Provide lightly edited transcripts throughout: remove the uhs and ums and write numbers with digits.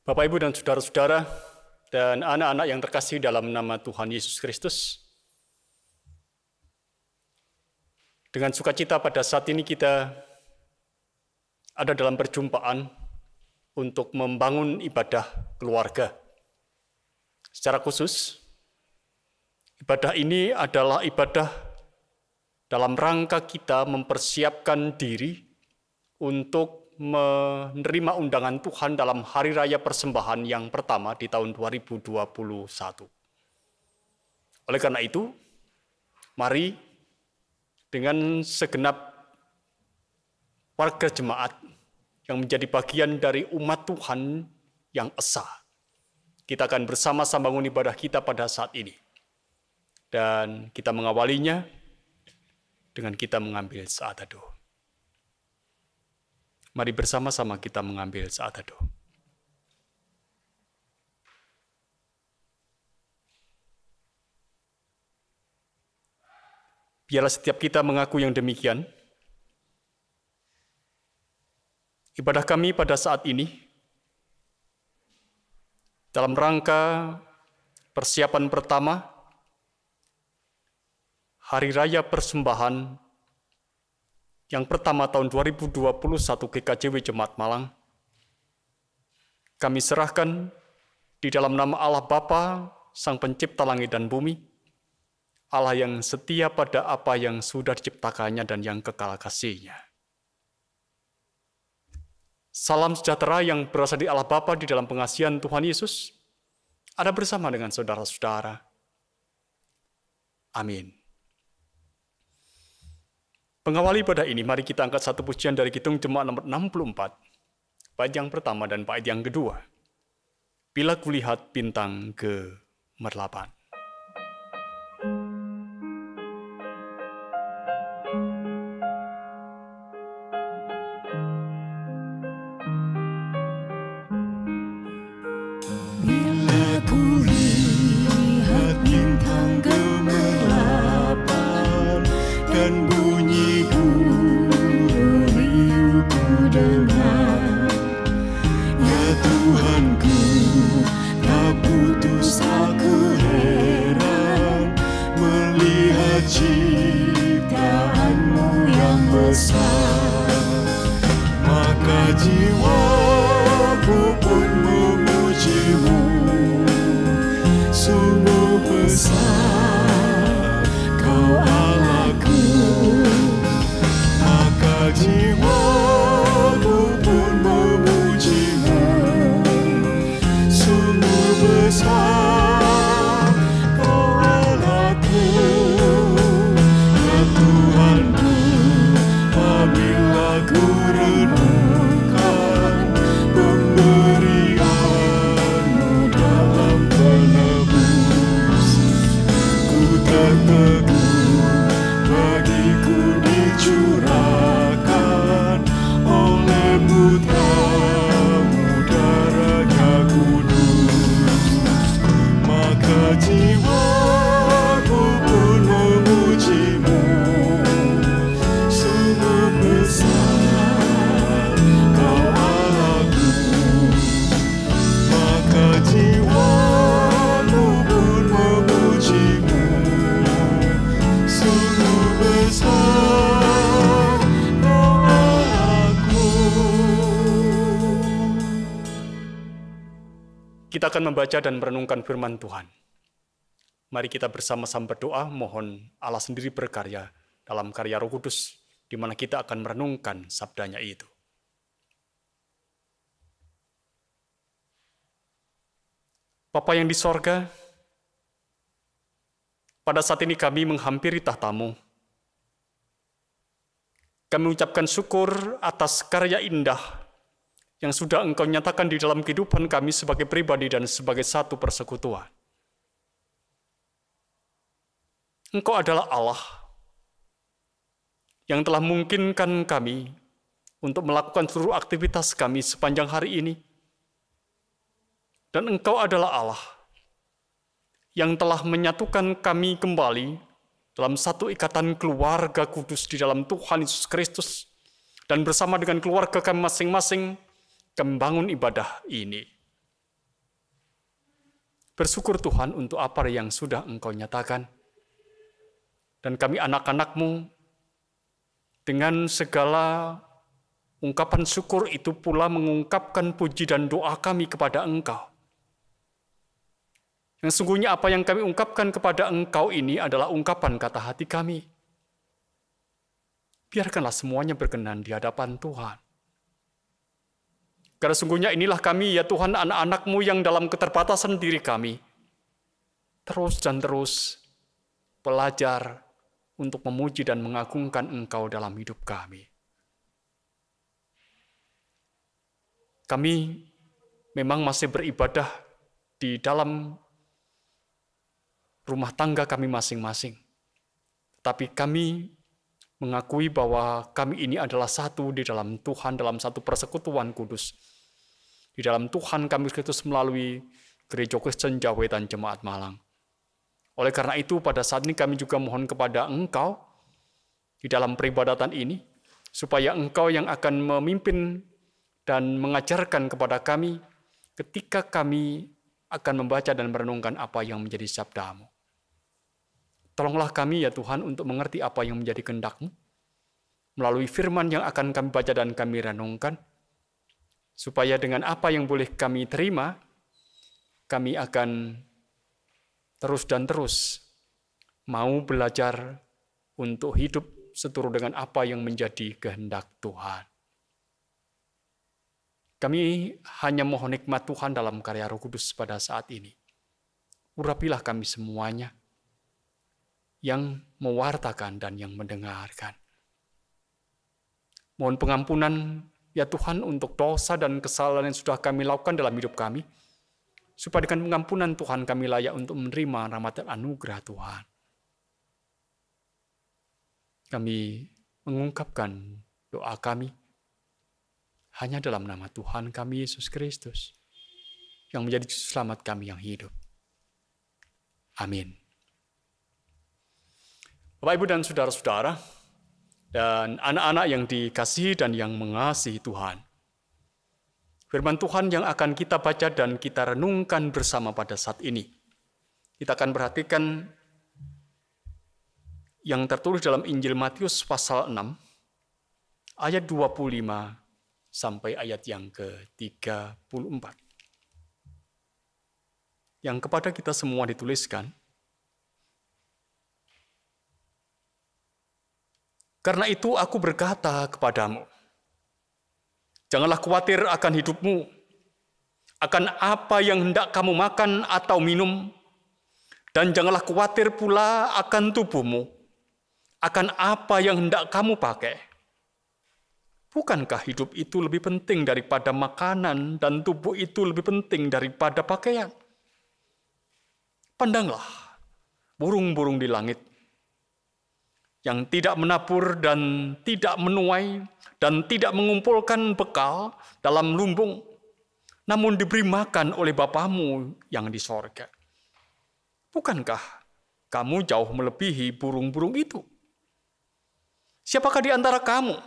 Bapak, Ibu, dan saudara-saudara, dan anak-anak yang terkasih dalam nama Tuhan Yesus Kristus, dengan sukacita pada saat ini kita ada dalam perjumpaan untuk membangun ibadah keluarga. Secara khusus, ibadah ini adalah ibadah dalam rangka kita mempersiapkan diri untuk menerima undangan Tuhan dalam Hari Raya Persembahan yang pertama di tahun 2021. Oleh karena itu, mari dengan segenap warga jemaat yang menjadi bagian dari umat Tuhan yang esa, kita akan bersama-sama bangun ibadah kita pada saat ini. Dan kita mengawalinya dengan kita mengambil saat teduh. Mari bersama-sama kita mengambil saat teduh. Biarlah setiap kita mengaku yang demikian. Ibadah kami pada saat ini dalam rangka persiapan pertama Hari Raya Persembahan yang pertama tahun 2021 GKJW Jemaat Malang, kami serahkan di dalam nama Allah Bapa, Sang Pencipta langit dan bumi, Allah yang setia pada apa yang sudah diciptakannya dan yang kekal kasih-Nya. Salam sejahtera yang berasal dari Allah Bapa di dalam pengasihan Tuhan Yesus, ada bersama dengan saudara-saudara. Amin. Pengawali ibadah ini, mari kita angkat satu pujian dari Kidung Jemaat nomor 64, bait yang pertama dan bait yang kedua. Bila kulihat bintang gemerlapan. Bila kulihat bintang gemerlapan dan bunyi gurih ku dengar, ya Tuhanku, tak putus aku heran melihat ciptaanmu yang besar. Maka jiwaku pun memujimu, sungguh besar Kau Allahku. Maka jiwaku pun memujimu, sungguh besar Kau Allahku. Ya Tuhanku, apabila ku renungkan pemberian-Mu dalam penebus, ku tak teguh bagiku dicurahkan oleh putra-Mu darahnya kudus. Maka jiwaku pun memuji-Mu, sungguh besar Kau Allahku. Maka jiwaku pun memuji-Mu, sungguh besar Kau Allahku. Kita akan membaca dan merenungkan firman Tuhan. Mari kita bersama-sama berdoa, mohon Allah sendiri berkarya dalam karya Roh Kudus, di mana kita akan merenungkan sabdanya itu. Bapa yang di sorga, pada saat ini kami menghampiri tahta-Mu. Kami mengucapkan syukur atas karya indah yang sudah Engkau nyatakan di dalam kehidupan kami sebagai pribadi dan sebagai satu persekutuan. Engkau adalah Allah yang telah memungkinkan kami untuk melakukan seluruh aktivitas kami sepanjang hari ini. Dan Engkau adalah Allah yang telah menyatukan kami kembali dalam satu ikatan keluarga kudus di dalam Tuhan Yesus Kristus. Dan bersama dengan keluarga kami masing-masing, kami bangun ibadah ini. Bersyukur Tuhan untuk apa yang sudah Engkau nyatakan. Dan kami anak-anak-Mu, dengan segala ungkapan syukur itu pula mengungkapkan puji dan doa kami kepada Engkau. Yang sungguhnya apa yang kami ungkapkan kepada Engkau ini adalah ungkapan kata hati kami. Biarkanlah semuanya berkenan di hadapan Tuhan. Karena sungguhnya inilah kami, ya Tuhan, anak-anak-Mu yang dalam keterbatasan diri kami, terus dan terus belajar untuk memuji dan mengagungkan Engkau dalam hidup kami. Kami memang masih beribadah di dalam rumah tangga kami masing-masing. Tapi kami mengakui bahwa kami ini adalah satu di dalam Tuhan, dalam satu persekutuan kudus. Di dalam Tuhan kami Kristus melalui Gereja Kristen Jawa dan Jemaat Malang. Oleh karena itu, pada saat ini kami juga mohon kepada Engkau di dalam peribadatan ini, supaya Engkau yang akan memimpin dan mengajarkan kepada kami ketika kami akan membaca dan merenungkan apa yang menjadi sabda-Mu. Tolonglah kami ya Tuhan untuk mengerti apa yang menjadi kehendak-Mu melalui firman yang akan kami baca dan kami renungkan, supaya dengan apa yang boleh kami terima, kami akan terus dan terus mau belajar untuk hidup seturut dengan apa yang menjadi kehendak Tuhan. Kami hanya mohon nikmat Tuhan dalam karya Roh Kudus pada saat ini. Urapilah kami semuanya, yang mewartakan dan yang mendengarkan. Mohon pengampunan ya Tuhan untuk dosa dan kesalahan yang sudah kami lakukan dalam hidup kami, supaya dengan pengampunan Tuhan kami layak untuk menerima rahmat dan anugerah Tuhan. Kami mengungkapkan doa kami hanya dalam nama Tuhan kami Yesus Kristus, yang menjadi selamat kami yang hidup. Amin. Bapak, Ibu, dan saudara-saudara, dan anak-anak yang dikasihi dan yang mengasihi Tuhan. Firman Tuhan yang akan kita baca dan kita renungkan bersama pada saat ini. Kita akan perhatikan yang tertulis dalam Injil Matius pasal 6, ayat 25 sampai ayat yang ke-34. Yang kepada kita semua dituliskan, "Karena itu aku berkata kepadamu, janganlah khawatir akan hidupmu, akan apa yang hendak kamu makan atau minum, dan janganlah khawatir pula akan tubuhmu, akan apa yang hendak kamu pakai. Bukankah hidup itu lebih penting daripada makanan, dan tubuh itu lebih penting daripada pakaian? Pandanglah burung-burung di langit, yang tidak menabur dan tidak menuai dan tidak mengumpulkan bekal dalam lumbung, namun diberi makan oleh Bapamu yang di sorga. Bukankah kamu jauh melebihi burung-burung itu? Siapakah di antara kamu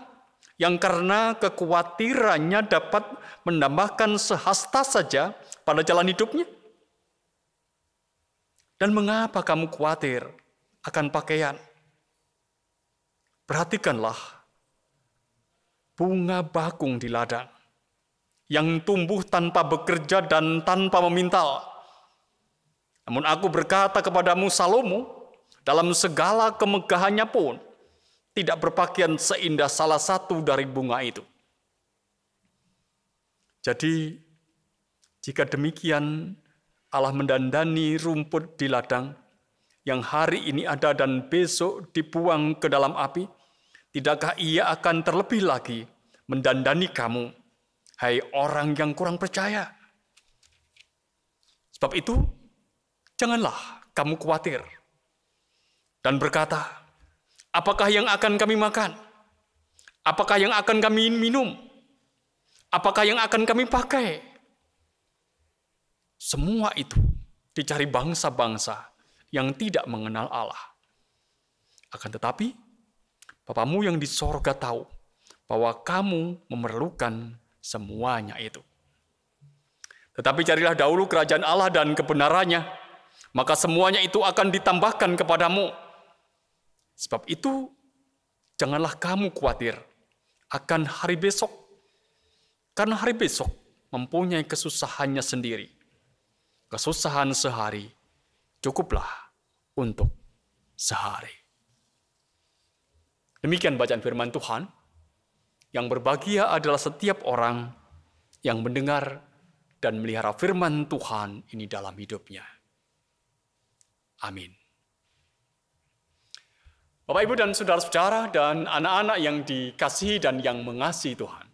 yang karena kekhawatirannya dapat menambahkan sehasta saja pada jalan hidupnya? Dan mengapa kamu khawatir akan pakaian? Perhatikanlah bunga bakung di ladang, yang tumbuh tanpa bekerja dan tanpa memintal. Namun aku berkata kepadamu, Salomo, dalam segala kemegahannya pun, tidak berpakaian seindah salah satu dari bunga itu. Jadi, jika demikian Allah mendandani rumput di ladang, yang hari ini ada dan besok dibuang ke dalam api, tidakkah Ia akan terlebih lagi mendandani kamu, hai orang yang kurang percaya? Sebab itu, janganlah kamu khawatir dan berkata, apakah yang akan kami makan? Apakah yang akan kami minum? Apakah yang akan kami pakai? Semua itu dicari bangsa-bangsa yang tidak mengenal Allah. Akan tetapi, Bapamu yang di sorga tahu bahwa kamu memerlukan semuanya itu. Tetapi carilah dahulu kerajaan Allah dan kebenarannya, maka semuanya itu akan ditambahkan kepadamu. Sebab itu, janganlah kamu khawatir akan hari besok, karena hari besok mempunyai kesusahannya sendiri. Kesusahan sehari cukuplah untuk sehari. Demikian bacaan firman Tuhan. Yang berbahagia adalah setiap orang yang mendengar dan melihara firman Tuhan ini dalam hidupnya. Amin. Bapak, Ibu, dan saudara-saudara dan anak-anak yang dikasihi dan yang mengasihi Tuhan.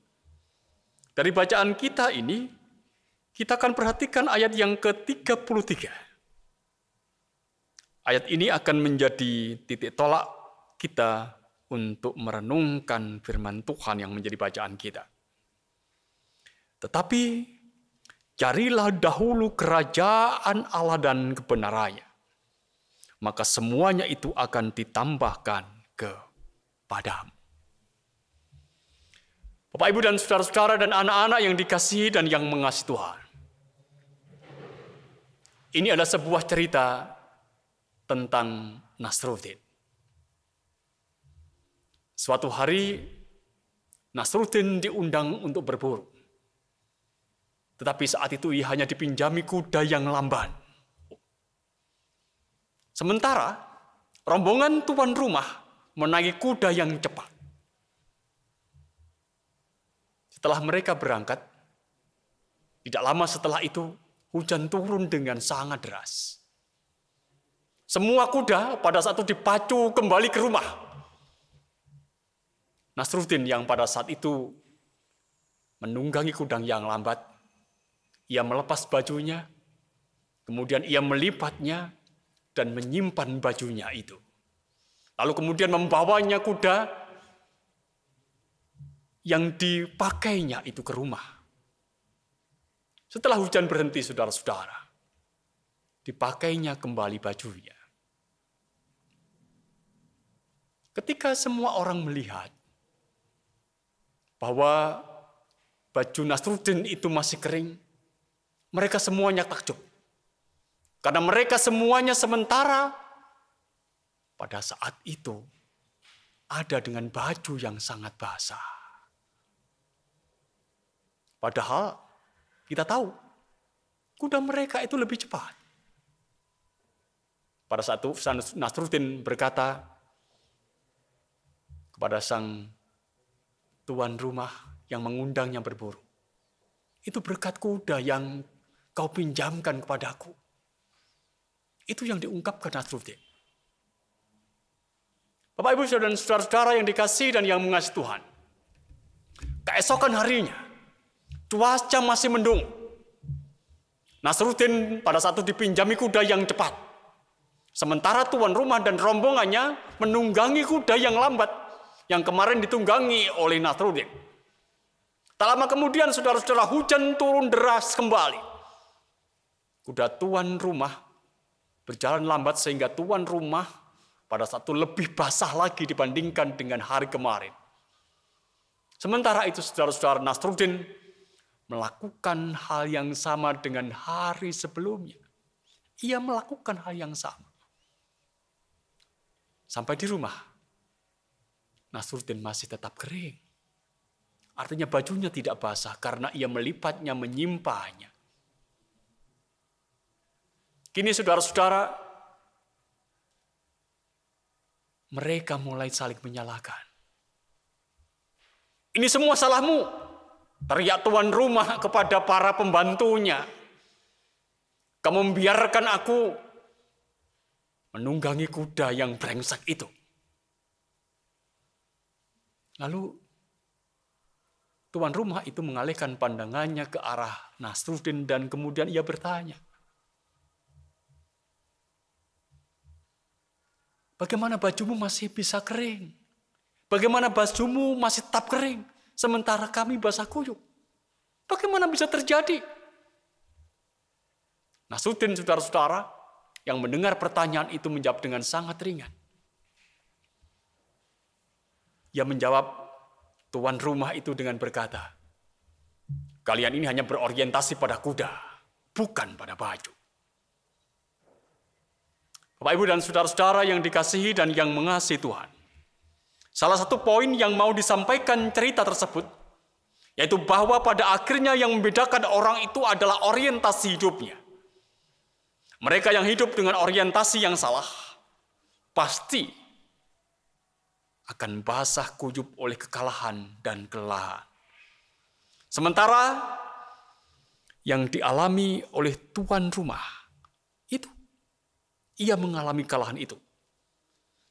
Dari bacaan kita ini, kita akan perhatikan ayat yang ke-33. Ayat ini akan menjadi titik tolak kita untuk merenungkan firman Tuhan yang menjadi bacaan kita. Tetapi, carilah dahulu kerajaan Allah dan kebenarannya, maka semuanya itu akan ditambahkan kepadamu. Bapak, Ibu, dan saudara-saudara dan anak-anak yang dikasihi dan yang mengasihi Tuhan. Ini adalah sebuah cerita tentang Nasruddin. Suatu hari, Nasruddin diundang untuk berburu. Tetapi saat itu ia hanya dipinjami kuda yang lamban. Sementara, rombongan tuan rumah menaiki kuda yang cepat. Setelah mereka berangkat, tidak lama setelah itu, hujan turun dengan sangat deras. Semua kuda pada saat itu dipacu kembali ke rumah. Nasruddin yang pada saat itu menunggangi kuda yang lambat, ia melepas bajunya, kemudian ia melipatnya dan menyimpan bajunya itu. Lalu kemudian membawanya kuda yang dipakainya itu ke rumah. Setelah hujan berhenti, saudara-saudara, dipakainya kembali bajunya. Ketika semua orang melihat bahwa baju Nasruddin itu masih kering, mereka semuanya takjub. Karena mereka semuanya sementara pada saat itu ada dengan baju yang sangat basah. Padahal kita tahu kuda mereka itu lebih cepat. Pada saat itu Nasruddin berkata kepada sang tuan rumah yang mengundangnya berburu, "Itu berkat kuda yang kau pinjamkan kepadaku." Itu yang diungkapkan Nasruddin. Bapak, Ibu, dan saudara-saudara yang dikasihi dan yang mengasihi Tuhan. Keesokan harinya, cuaca masih mendung. Nasruddin pada saat itu dipinjami kuda yang cepat. Sementara tuan rumah dan rombongannya menunggangi kuda yang lambat, yang kemarin ditunggangi oleh Nasruddin. Tak lama kemudian, saudara-saudara, hujan turun deras kembali. Kuda tuan rumah berjalan lambat sehingga tuan rumah pada saat itu lebih basah lagi dibandingkan dengan hari kemarin. Sementara itu, saudara-saudara, Nasruddin melakukan hal yang sama dengan hari sebelumnya. Ia melakukan hal yang sama. Sampai di rumah, Nasruddin masih tetap kering. Artinya bajunya tidak basah karena ia melipatnya, menyimpannya. Kini saudara-saudara, mereka mulai saling menyalahkan. "Ini semua salahmu," teriak tuan rumah kepada para pembantunya. "Kamu membiarkan aku menunggangi kuda yang brengsek itu." Lalu tuan rumah itu mengalihkan pandangannya ke arah Nasruddin dan kemudian ia bertanya, "Bagaimana bajumu masih bisa kering? Bagaimana bajumu masih tetap kering? Sementara kami basah kuyup. Bagaimana bisa terjadi?" Nasruddin, saudara-saudara, yang mendengar pertanyaan itu menjawab dengan sangat ringan. Ia menjawab tuan rumah itu dengan berkata, "Kalian ini hanya berorientasi pada kuda. bukan pada baju. Bapak, Ibu, dan saudara-saudara yang dikasihi dan yang mengasihi Tuhan. Salah satu poin yang mau disampaikan cerita tersebut, yaitu bahwa pada akhirnya yang membedakan orang itu adalah orientasi hidupnya. Mereka yang hidup dengan orientasi yang salah, pasti akan basah kuyup oleh kekalahan dan kelelahan. Sementara yang dialami oleh tuan rumah, itu ia mengalami kekalahan itu.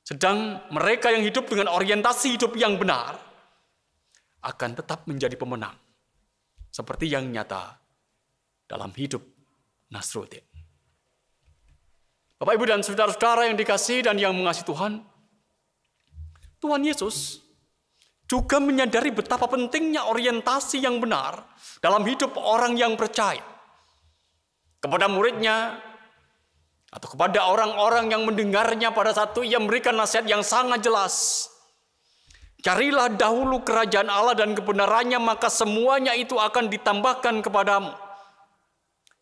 Sedang mereka yang hidup dengan orientasi hidup yang benar akan tetap menjadi pemenang. Seperti yang nyata dalam hidup Nasruddin. Bapak, Ibu, dan saudara-saudara yang dikasihi dan yang mengasihi Tuhan, Tuhan Yesus juga menyadari betapa pentingnya orientasi yang benar dalam hidup orang yang percaya. Kepada muridnya, atau kepada orang-orang yang mendengarnya pada saat itu, ia memberikan nasihat yang sangat jelas. Carilah dahulu kerajaan Allah dan kebenarannya, maka semuanya itu akan ditambahkan kepadamu.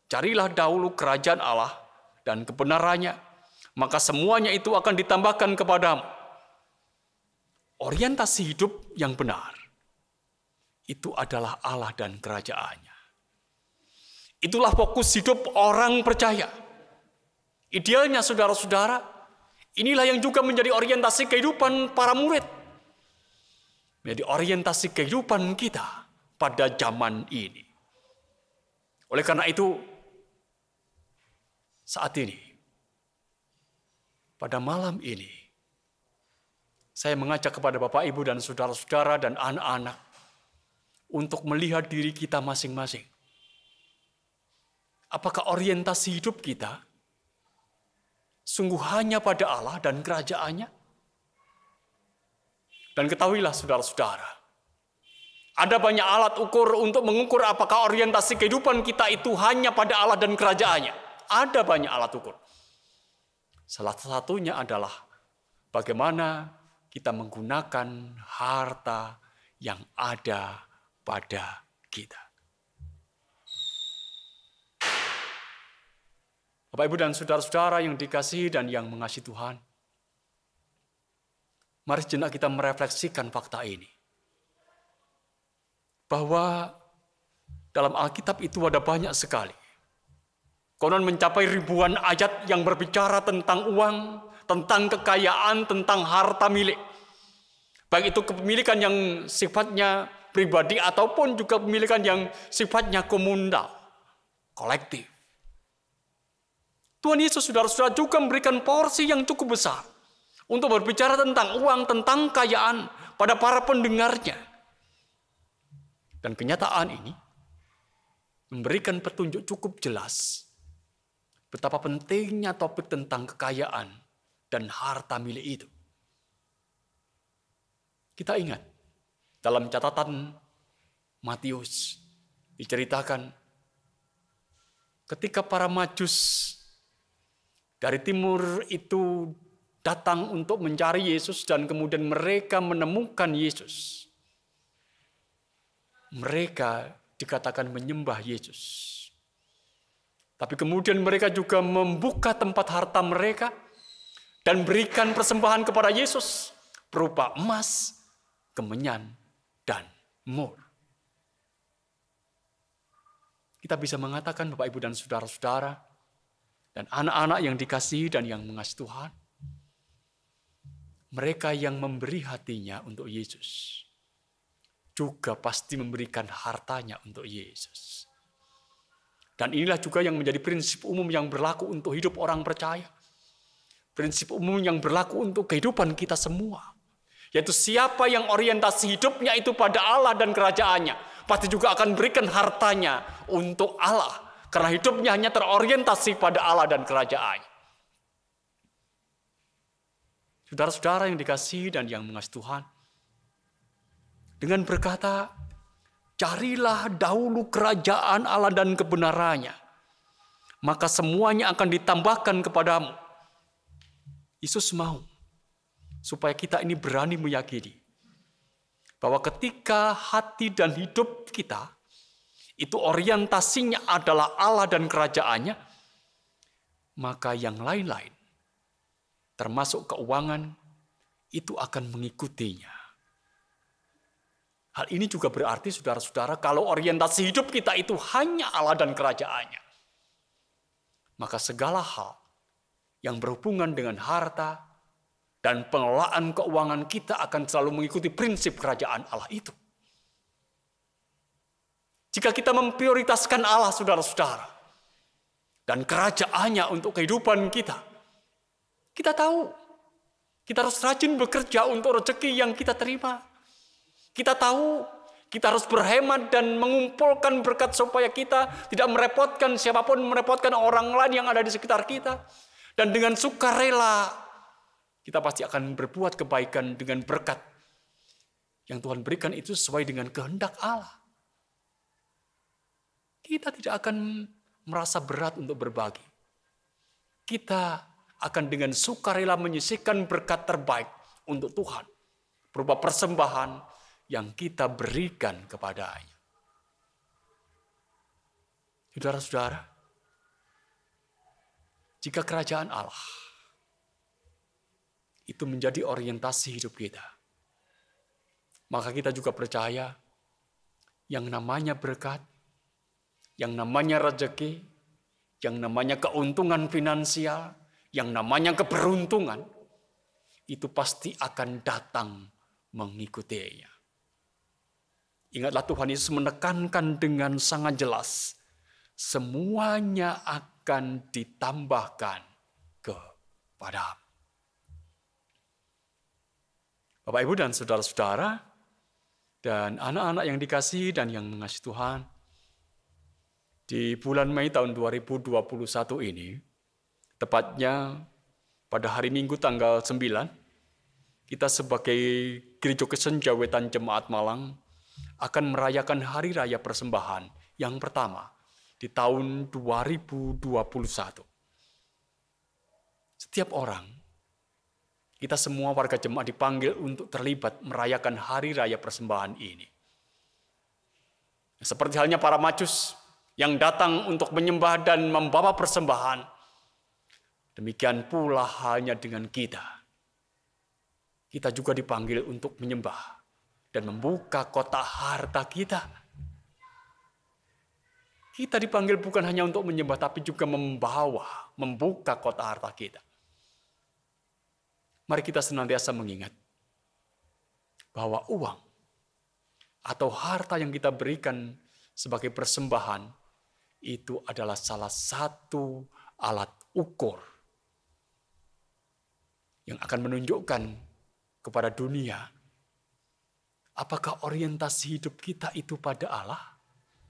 Carilah dahulu kerajaan Allah dan kebenarannya, maka semuanya itu akan ditambahkan kepadamu. Orientasi hidup yang benar, itu adalah Allah dan kerajaannya. Itulah fokus hidup orang percaya. Idealnya saudara-saudara, inilah yang juga menjadi orientasi kehidupan para murid. Menjadi orientasi kehidupan kita pada zaman ini. Oleh karena itu, saat ini, pada malam ini, saya mengajak kepada Bapak, Ibu, dan saudara-saudara dan anak-anak untuk melihat diri kita masing-masing. Apakah orientasi hidup kita sungguh hanya pada Allah dan kerajaannya? Dan ketahuilah saudara-saudara, ada banyak alat ukur untuk mengukur apakah orientasi kehidupan kita itu hanya pada Allah dan kerajaannya. Ada banyak alat ukur. Salah satunya adalah bagaimana kita menggunakan harta yang ada pada kita. Bapak, Ibu, dan saudara-saudara yang dikasihi dan yang mengasihi Tuhan, mari sejenak kita merefleksikan fakta ini. Bahwa dalam Alkitab itu ada banyak sekali. Konon mencapai ribuan ayat yang berbicara tentang uang, tentang kekayaan, tentang harta milik. Baik itu kepemilikan yang sifatnya pribadi ataupun juga kepemilikan yang sifatnya komunal, kolektif. Tuhan Yesus, saudara-saudara, juga memberikan porsi yang cukup besar untuk berbicara tentang uang, tentang kekayaan pada para pendengarnya. Dan kenyataan ini memberikan petunjuk cukup jelas betapa pentingnya topik tentang kekayaan dan harta milik itu. Kita ingat, dalam catatan Matius diceritakan ketika para Majus dari timur itu datang untuk mencari Yesus dan kemudian mereka menemukan Yesus. Mereka dikatakan menyembah Yesus. Tapi kemudian mereka juga membuka tempat harta mereka dan berikan persembahan kepada Yesus berupa emas, kemenyan, dan mur. Kita bisa mengatakan, Bapak, Ibu, dan saudara-saudara, dan anak-anak yang dikasihi dan yang mengasihi Tuhan, mereka yang memberi hatinya untuk Yesus juga pasti memberikan hartanya untuk Yesus. Dan inilah juga yang menjadi prinsip umum yang berlaku untuk hidup orang percaya. Prinsip umum yang berlaku untuk kehidupan kita semua. Yaitu siapa yang orientasi hidupnya itu pada Allah dan kerajaannya, pasti juga akan berikan hartanya untuk Allah. Karena hidupnya hanya terorientasi pada Allah dan kerajaannya. Saudara-saudara yang dikasihi dan yang mengasihi Tuhan, dengan berkata, carilah dahulu kerajaan Allah dan kebenarannya, maka semuanya akan ditambahkan kepadamu. Yesus mau supaya kita ini berani meyakini bahwa ketika hati dan hidup kita itu orientasinya adalah Allah dan kerajaannya, maka yang lain-lain, termasuk keuangan, itu akan mengikutinya. Hal ini juga berarti, saudara-saudara, kalau orientasi hidup kita itu hanya Allah dan kerajaannya, maka segala hal yang berhubungan dengan harta dan pengelolaan keuangan kita akan selalu mengikuti prinsip kerajaan Allah itu. Jika kita memprioritaskan Allah, saudara-saudara, dan kerajaannya untuk kehidupan kita, kita tahu kita harus rajin bekerja untuk rezeki yang kita terima. Kita tahu kita harus berhemat dan mengumpulkan berkat supaya kita tidak merepotkan siapapun, merepotkan orang lain yang ada di sekitar kita. Dan dengan sukarela, kita pasti akan berbuat kebaikan dengan berkat yang Tuhan berikan itu sesuai dengan kehendak Allah. Kita tidak akan merasa berat untuk berbagi. Kita akan dengan sukarela menyisihkan berkat terbaik untuk Tuhan, berupa persembahan yang kita berikan kepadanya. Saudara-saudara, jika kerajaan Allah itu menjadi orientasi hidup kita, maka kita juga percaya yang namanya berkat, yang namanya rezeki, yang namanya keuntungan finansial, yang namanya keberuntungan, itu pasti akan datang mengikutinya. Ingatlah Tuhan Yesus menekankan dengan sangat jelas, semuanya akan ditambahkan kepadamu. Bapak, Ibu, dan saudara-saudara, dan anak-anak yang dikasihi dan yang mengasihi Tuhan, di bulan Mei tahun 2021 ini, tepatnya pada hari Minggu tanggal 9, kita sebagai Gereja Kesenja Wetan Jemaat Malang akan merayakan Hari Raya Persembahan yang pertama di tahun 2021. Setiap orang, kita semua warga jemaat dipanggil untuk terlibat merayakan Hari Raya Persembahan ini. Seperti halnya para Majus yang datang untuk menyembah dan membawa persembahan, demikian pula halnya dengan kita. Kita juga dipanggil untuk menyembah dan membuka kotak harta kita. Kita dipanggil bukan hanya untuk menyembah, tapi juga membuka kotak harta kita. Mari kita senantiasa mengingat bahwa uang atau harta yang kita berikan sebagai persembahan itu adalah salah satu alat ukur yang akan menunjukkan kepada dunia apakah orientasi hidup kita itu pada Allah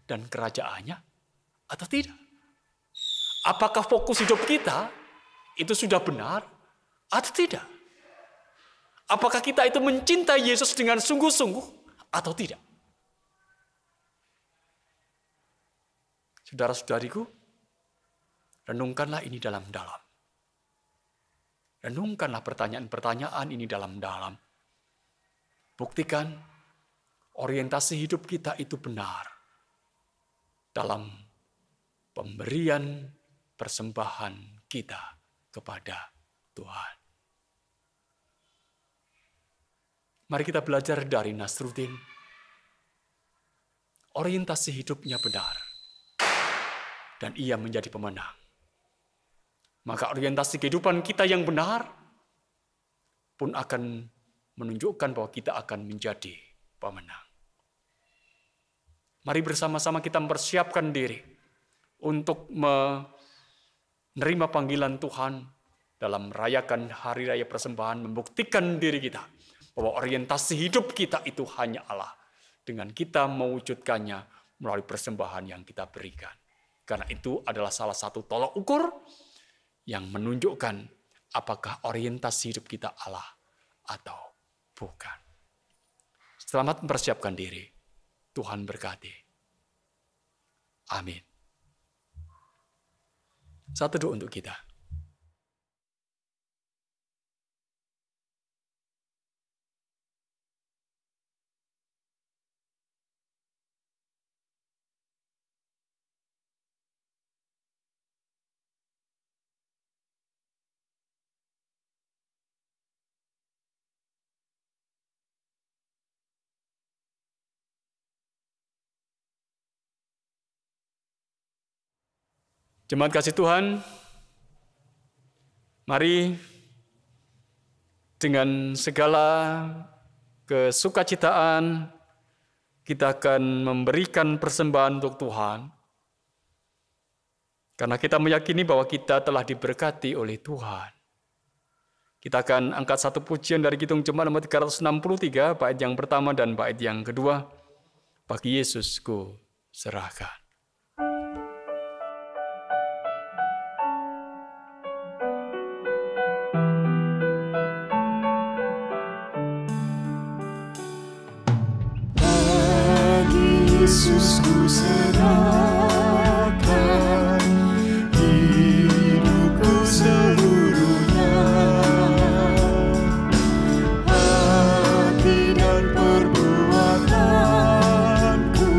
dan kerajaannya atau tidak. Apakah fokus hidup kita itu sudah benar atau tidak. Apakah kita itu mencintai Yesus dengan sungguh-sungguh atau tidak. Saudara-saudariku, renungkanlah ini dalam-dalam. Renungkanlah pertanyaan-pertanyaan ini dalam-dalam. Buktikan orientasi hidup kita itu benar dalam pemberian persembahan kita kepada Tuhan. Mari kita belajar dari Nasruddin. Orientasi hidupnya benar. Dan ia menjadi pemenang. Maka orientasi kehidupan kita yang benar pun akan menunjukkan bahwa kita akan menjadi pemenang. Mari bersama-sama kita mempersiapkan diri untuk menerima panggilan Tuhan dalam merayakan Hari Raya Persembahan, membuktikan diri kita bahwa orientasi hidup kita itu hanya Allah. Dengan kita mewujudkannya melalui persembahan yang kita berikan. Karena itu adalah salah satu tolak ukur yang menunjukkan apakah orientasi hidup kita Allah atau bukan. Selamat mempersiapkan diri. Tuhan berkati. Amin. Satu doa untuk kita. Jemaat kasih Tuhan, mari dengan segala kesukacitaan kita akan memberikan persembahan untuk Tuhan. Karena kita meyakini bahwa kita telah diberkati oleh Tuhan. Kita akan angkat satu pujian dari Kidung Jemaat nomor 363, bait yang pertama dan bait yang kedua. Bagi Yesus ku serahkan. Yesus ku serahkan hidupku seluruhnya, hati dan perbuatanku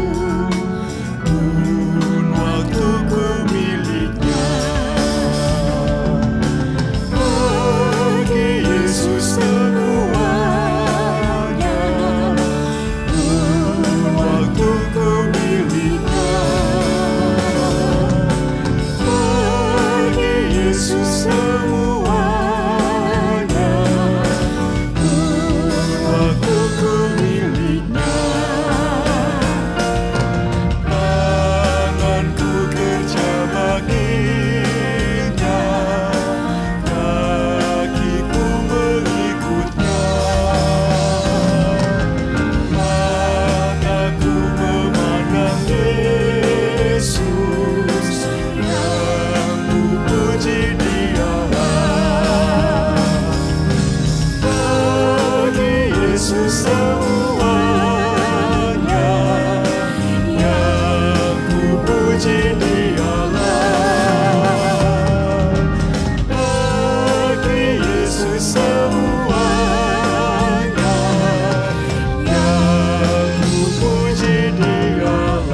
pun waktuku miliknya. Bagi Yesus semuanya, pun waktuku miliknya. Bagi Yesus semuanya, pun waktuku miliknya. Tanganku kerja baginya, kakiku mengikutnya. Mataku memandang Yesus, yang kupuji Dialah. Bagi Yesus semuanya, yang kupuji Dialah. Bagi Yesus semuanya, yang kupuji Dialah.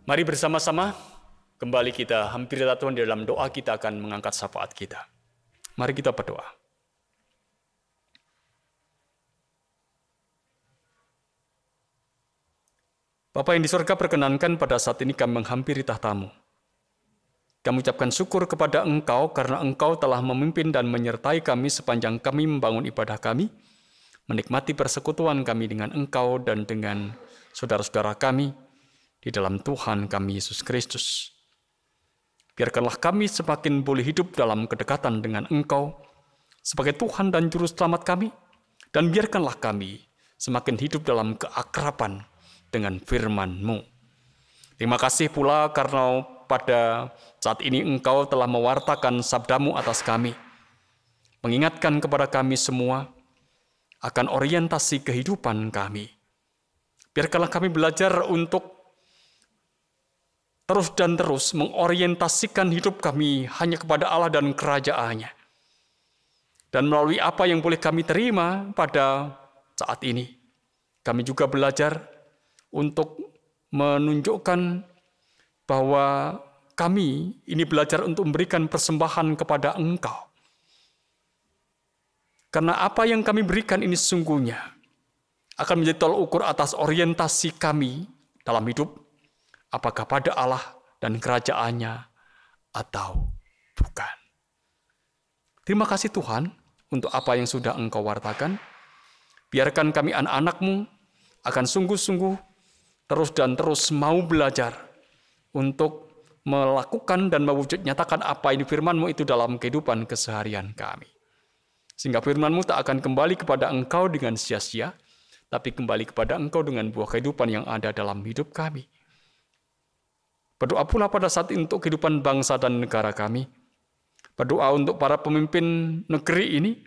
Mari bersama-sama kembali kita hampiri Tuhan di dalam doa. Kita akan mengangkat syafaat kita. Mari kita berdoa. Bapa yang di surga, perkenankan pada saat ini kami menghampiri tahta-Mu. Kami ucapkan syukur kepada Engkau karena Engkau telah memimpin dan menyertai kami sepanjang kami membangun ibadah kami, menikmati persekutuan kami dengan Engkau dan dengan saudara-saudara kami di dalam Tuhan kami Yesus Kristus. Biarkanlah kami semakin boleh hidup dalam kedekatan dengan Engkau sebagai Tuhan dan Juru Selamat kami, dan biarkanlah kami semakin hidup dalam keakraban dengan firman-Mu. Terima kasih pula karena pada saat ini Engkau telah mewartakan sabda-Mu atas kami, mengingatkan kepada kami semua akan orientasi kehidupan kami. Biarkanlah kami belajar untuk terus dan terus mengorientasikan hidup kami hanya kepada Allah dan kerajaan-Nya. Dan melalui apa yang boleh kami terima pada saat ini, kami juga belajar untuk menunjukkan bahwa kami ini belajar untuk memberikan persembahan kepada Engkau. Karena apa yang kami berikan ini sesungguhnya akan menjadi tolak ukur atas orientasi kami dalam hidup, apakah pada Allah dan kerajaan-Nya atau bukan. Terima kasih Tuhan untuk apa yang sudah Engkau wartakan. Biarkan kami anak-anak-Mu akan sungguh-sungguh terus dan terus mau belajar untuk melakukan dan mewujud nyatakan apa ini firman-Mu itu dalam kehidupan keseharian kami. Sehingga firman-Mu tak akan kembali kepada Engkau dengan sia-sia, tapi kembali kepada Engkau dengan buah kehidupan yang ada dalam hidup kami. Berdoa pula pada saat ini untuk kehidupan bangsa dan negara kami. Berdoa untuk para pemimpin negeri ini,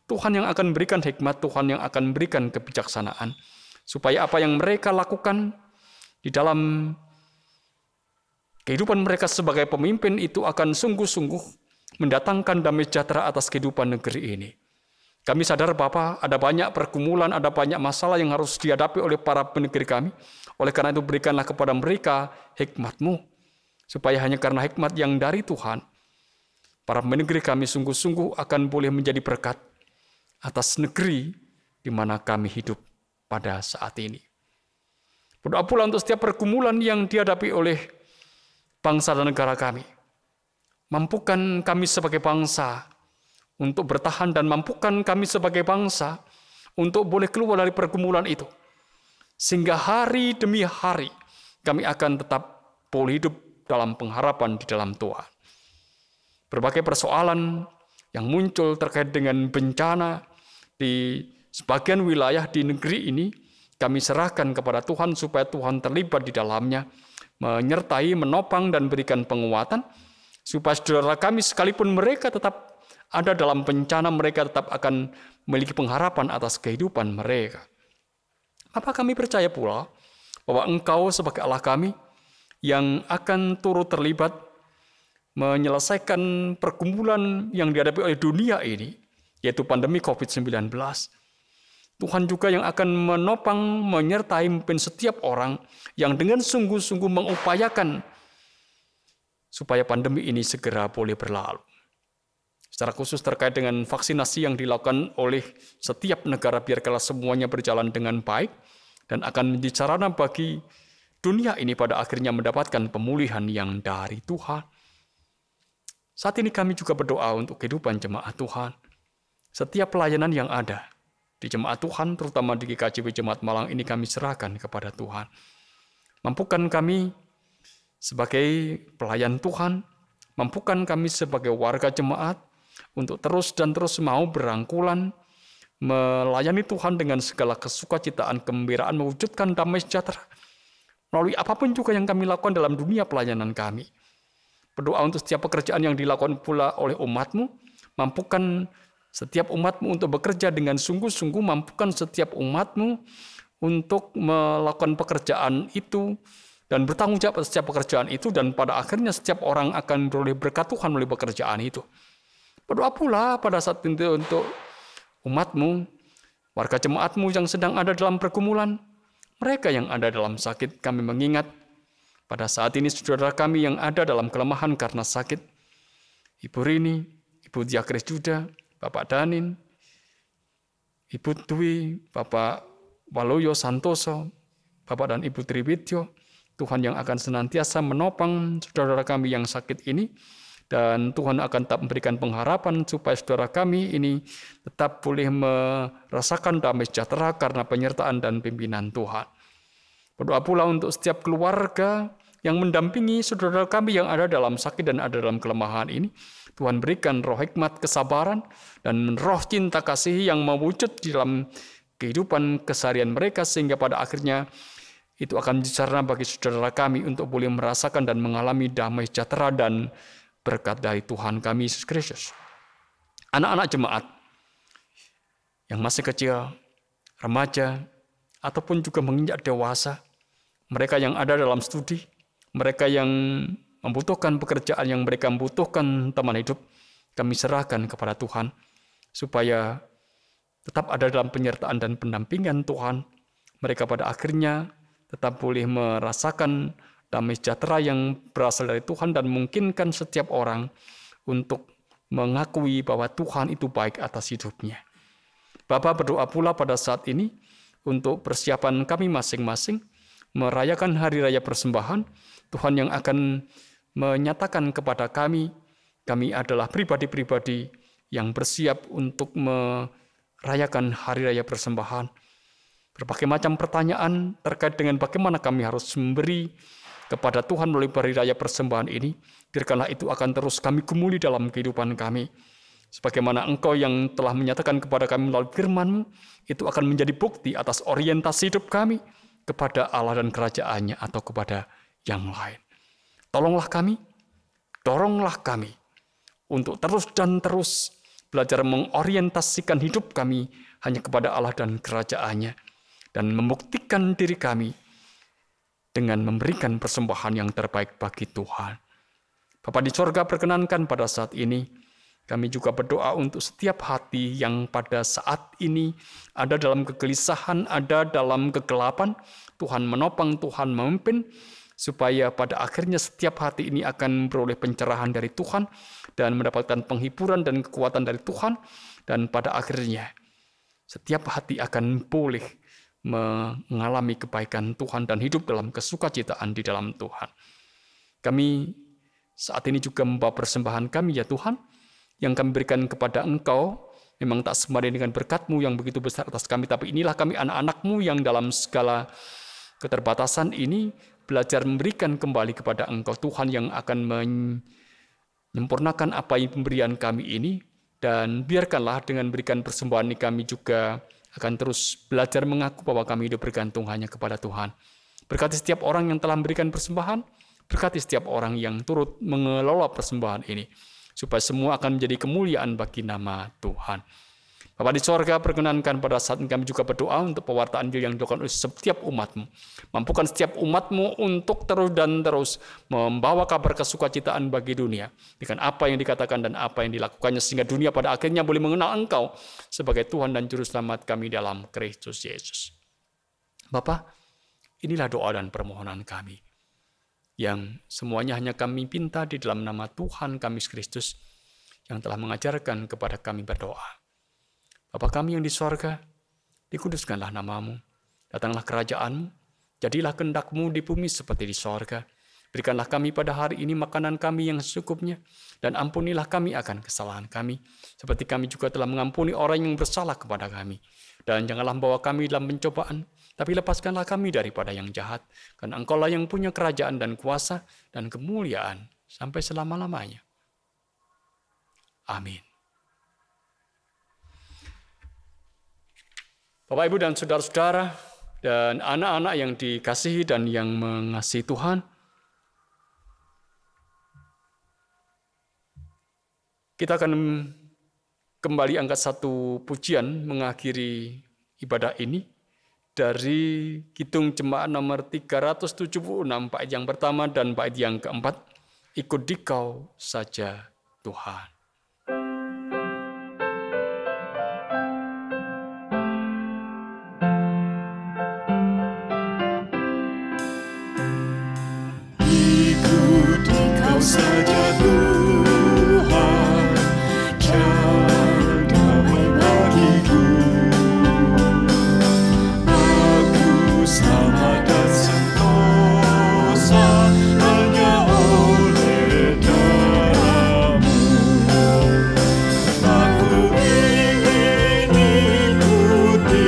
Tuhan yang akan berikan hikmat, Tuhan yang akan berikan kebijaksanaan, supaya apa yang mereka lakukan di dalam kehidupan mereka sebagai pemimpin itu akan sungguh-sungguh mendatangkan damai sejahtera atas kehidupan negeri ini. Kami sadar Bapa, ada banyak pergumulan, ada banyak masalah yang harus dihadapi oleh para penegri kami. Oleh karena itu berikanlah kepada mereka hikmat-Mu, supaya hanya karena hikmat yang dari Tuhan, para penegri kami sungguh-sungguh akan boleh menjadi berkat atas negeri di mana kami hidup pada saat ini. Berdoa pula untuk setiap pergumulan yang dihadapi oleh bangsa dan negara kami. Mampukan kami sebagai bangsa untuk bertahan dan mampukan kami sebagai bangsa untuk boleh keluar dari pergumulan itu. Sehingga hari demi hari kami akan tetap boleh hidup dalam pengharapan di dalam Tuhan. Berbagai persoalan yang muncul terkait dengan bencana di sebagian wilayah di negeri ini, kami serahkan kepada Tuhan supaya Tuhan terlibat di dalamnya, menyertai, menopang, dan berikan penguatan, supaya saudara kami sekalipun mereka tetap ada dalam bencana, mereka tetap akan memiliki pengharapan atas kehidupan mereka. Apa kami percaya pula bahwa Engkau sebagai Allah kami yang akan turut terlibat menyelesaikan pergumulan yang dihadapi oleh dunia ini, yaitu pandemi COVID-19. Tuhan juga yang akan menopang, menyertai memimpin setiap orang yang dengan sungguh-sungguh mengupayakan supaya pandemi ini segera boleh berlalu. Secara khusus terkait dengan vaksinasi yang dilakukan oleh setiap negara, biarkanlah semuanya berjalan dengan baik dan akan menjadi sarana bagi dunia ini pada akhirnya mendapatkan pemulihan yang dari Tuhan. Saat ini kami juga berdoa untuk kehidupan jemaat Tuhan. Setiap pelayanan yang ada di jemaat Tuhan, terutama di GKJW Jemaat Malang ini kami serahkan kepada Tuhan. Mampukan kami sebagai pelayan Tuhan, mampukan kami sebagai warga jemaat untuk terus dan terus mau berangkulan, melayani Tuhan dengan segala kesukacitaan, kegembiraan, mewujudkan damai sejahtera melalui apapun juga yang kami lakukan dalam dunia pelayanan kami. Berdoa untuk setiap pekerjaan yang dilakukan pula oleh umat-Mu, mampukan setiap umat-Mu untuk bekerja dengan sungguh-sungguh, mampukan setiap umat-Mu untuk melakukan pekerjaan itu dan bertanggung jawab atas setiap pekerjaan itu, dan pada akhirnya setiap orang akan beroleh berkat Tuhan melalui pekerjaan itu. Berdoa pula pada saat itu untuk umat-Mu, warga jemaat-Mu yang sedang ada dalam pergumulan, mereka yang ada dalam sakit. Kami mengingat pada saat ini saudara kami yang ada dalam kelemahan karena sakit, Ibu Rini, Ibu Diakres Juda, Bapak Danin, Ibu Dwi, Bapak Waloyo Santoso, Bapak dan Ibu Triwidyo, Tuhan yang akan senantiasa menopang saudara kami yang sakit ini, dan Tuhan akan tetap memberikan pengharapan supaya saudara kami ini tetap boleh merasakan damai sejahtera karena penyertaan dan pimpinan Tuhan. Berdoa pula untuk setiap keluarga yang mendampingi saudara kami yang ada dalam sakit dan ada dalam kelemahan ini. Tuhan berikan roh hikmat, kesabaran, dan roh cinta kasih yang mewujud di dalam kehidupan keseharian mereka, sehingga pada akhirnya itu akan menjadi sarana bagi saudara kami untuk boleh merasakan dan mengalami damai sejahtera dan berkat dari Tuhan kami Yesus Kristus. Anak-anak jemaat yang masih kecil, remaja, ataupun juga menginjak dewasa, mereka yang ada dalam studi, mereka yang membutuhkan pekerjaan, yang mereka membutuhkan teman hidup, kami serahkan kepada Tuhan, supaya tetap ada dalam penyertaan dan pendampingan Tuhan. Mereka pada akhirnya tetap boleh merasakan damai sejahtera yang berasal dari Tuhan dan memungkinkan setiap orang untuk mengakui bahwa Tuhan itu baik atas hidupnya. Bapa berdoa pula pada saat ini untuk persiapan kami masing-masing merayakan hari raya persembahan. Tuhan yang akan menyatakan kepada kami adalah pribadi-pribadi yang bersiap untuk merayakan hari raya persembahan. Berbagai macam pertanyaan terkait dengan bagaimana kami harus memberi kepada Tuhan melalui hari raya persembahan ini, biarkanlah itu akan terus kami gumuli dalam kehidupan kami. Sebagaimana Engkau yang telah menyatakan kepada kami melalui firman-Mu, itu akan menjadi bukti atas orientasi hidup kami kepada Allah dan kerajaan-Nya atau kepada yang lain. Tolonglah kami, doronglah kami untuk terus dan terus belajar mengorientasikan hidup kami hanya kepada Allah dan kerajaan-Nya, dan membuktikan diri kami dengan memberikan persembahan yang terbaik bagi Tuhan. Bapa di sorga, perkenankan pada saat ini kami juga berdoa untuk setiap hati yang pada saat ini ada dalam kegelisahan, ada dalam kegelapan. Tuhan menopang, Tuhan memimpin, supaya pada akhirnya setiap hati ini akan beroleh pencerahan dari Tuhan dan mendapatkan penghiburan dan kekuatan dari Tuhan, dan pada akhirnya setiap hati akan boleh mengalami kebaikan Tuhan dan hidup dalam kesukacitaan di dalam Tuhan. Kami saat ini juga membawa persembahan kami ya Tuhan, yang kami berikan kepada Engkau, memang tak sebanding dengan berkat-Mu yang begitu besar atas kami, tapi inilah kami anak-anak-Mu yang dalam segala keterbatasan ini belajar memberikan kembali kepada Engkau Tuhan yang akan menyempurnakan apa yang pemberian kami ini, dan biarkanlah dengan berikan persembahan ini kami juga akan terus belajar mengaku bahwa kami hidup bergantung hanya kepada Tuhan. Berkati setiap orang yang telah memberikan persembahan, berkati setiap orang yang turut mengelola persembahan ini, supaya semua akan menjadi kemuliaan bagi nama Tuhan. Bapa di sorga, perkenankan pada saat ini kami juga berdoa untuk pewartaan Injil yang dilakukan oleh setiap umat-Mu. Mampukan setiap umat-Mu untuk terus dan terus membawa kabar kesukacitaan bagi dunia, dengan apa yang dikatakan dan apa yang dilakukannya, sehingga dunia pada akhirnya boleh mengenal Engkau sebagai Tuhan dan Juru Selamat kami dalam Kristus Yesus. Bapa, inilah doa dan permohonan kami, yang semuanya hanya kami pinta di dalam nama Tuhan kami Kristus, yang telah mengajarkan kepada kami berdoa. Bapa kami yang di sorga, dikuduskanlah nama-Mu, datanglah kerajaan-Mu, jadilah kehendak-Mu di bumi seperti di sorga. Berikanlah kami pada hari ini makanan kami yang secukupnya, dan ampunilah kami akan kesalahan kami, seperti kami juga telah mengampuni orang yang bersalah kepada kami. Dan janganlah membawa kami dalam pencobaan, tapi lepaskanlah kami daripada yang jahat, karena Engkau-lah yang punya kerajaan dan kuasa dan kemuliaan sampai selama-lamanya. Amin. Bapak, Ibu, dan saudara-saudara, dan anak-anak yang dikasihi dan yang mengasihi Tuhan, kita akan kembali angkat satu pujian mengakhiri ibadah ini dari Kidung Jemaat nomor 376, bait yang pertama dan bait yang keempat, Ikut Dikau saja Tuhan. Saja Tuhan, jalan damai bagiku. Aku selamat dan sentosa hanya oleh darah-Mu. Aku ingin ikuti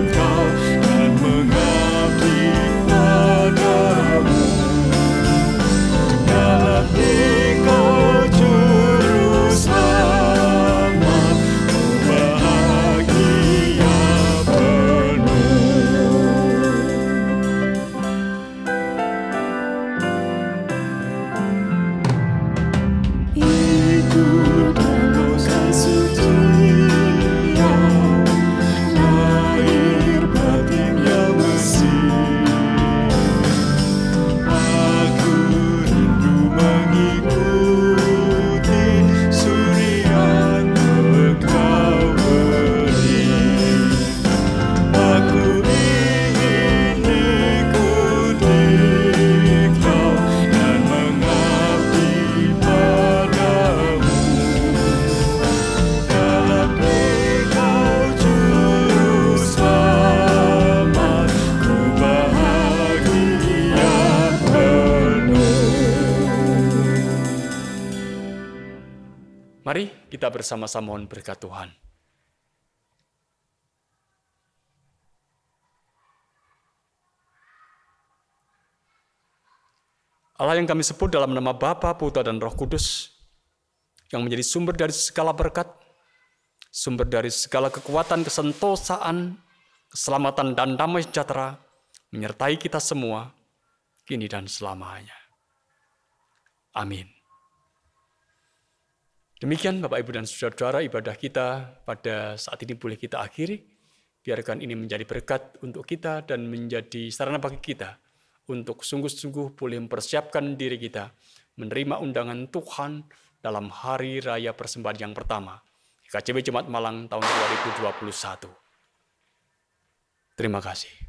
Engkau dan mengabdi padamu. Engkau Juru Selamat, bahagia penuh. Ikut danau suci yang lahir batin yang bersih. Aku mengikuti suri yang Engkau beri. Aku ingin ikuti Engkau dan mengabdi padamu. Dalam Engkau Juru Selamat, ku bahagia penuh. Mari kita bersama-sama mohon berkat Tuhan. Allah yang kami sebut dalam nama Bapa, Putra, dan Roh Kudus, yang menjadi sumber dari segala berkat, sumber dari segala kekuatan, kesentosaan, keselamatan, dan damai sejahtera, menyertai kita semua, kini dan selamanya. Amin. Demikian Bapak, Ibu, dan saudara-saudara, ibadah kita pada saat ini boleh kita akhiri. Biarkan ini menjadi berkat untuk kita dan menjadi sarana bagi kita untuk sungguh-sungguh boleh mempersiapkan diri kita menerima undangan Tuhan dalam hari raya persembahan yang pertama, KJB Jemaat Malang tahun 2021. Terima kasih.